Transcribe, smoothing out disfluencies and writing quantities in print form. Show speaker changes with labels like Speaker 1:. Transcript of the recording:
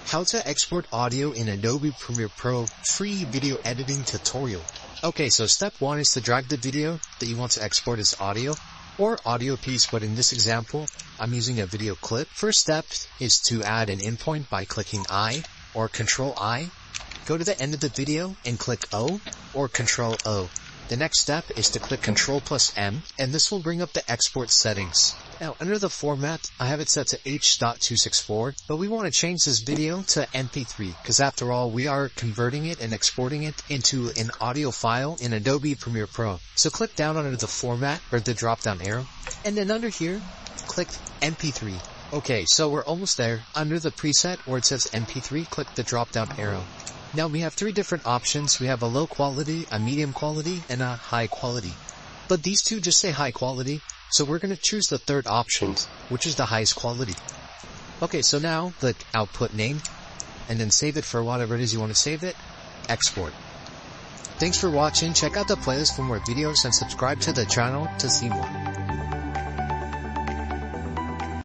Speaker 1: How to export audio in Adobe Premiere Pro free video editing tutorial. Okay, so step 1 is to drag the video that you want to export as audio or audio piece, but in this example, I'm using a video clip. First step is to add an endpoint by clicking I or Control I. Go to the end of the video and click O or Control O. The next step is to click Control plus M, and this will bring up the export settings. Now, under the format, I have it set to H.264, but we want to change this video to MP3, because after all, we are converting it and exporting it into an audio file in Adobe Premiere Pro. So click down under the format, or the drop-down arrow, and then under here, click MP3. Okay, so we're almost there. Under the preset where it says MP3, click the drop-down arrow. Now we have 3 different options. We have a low quality, a medium quality, and a high quality. But these two just say high quality, so we're going to choose the third option, which is the highest quality. Okay, so now click output name, and then save it for whatever it is you want to save it, export. Thanks for watching. Check out the playlist for more videos and subscribe to the channel to see more.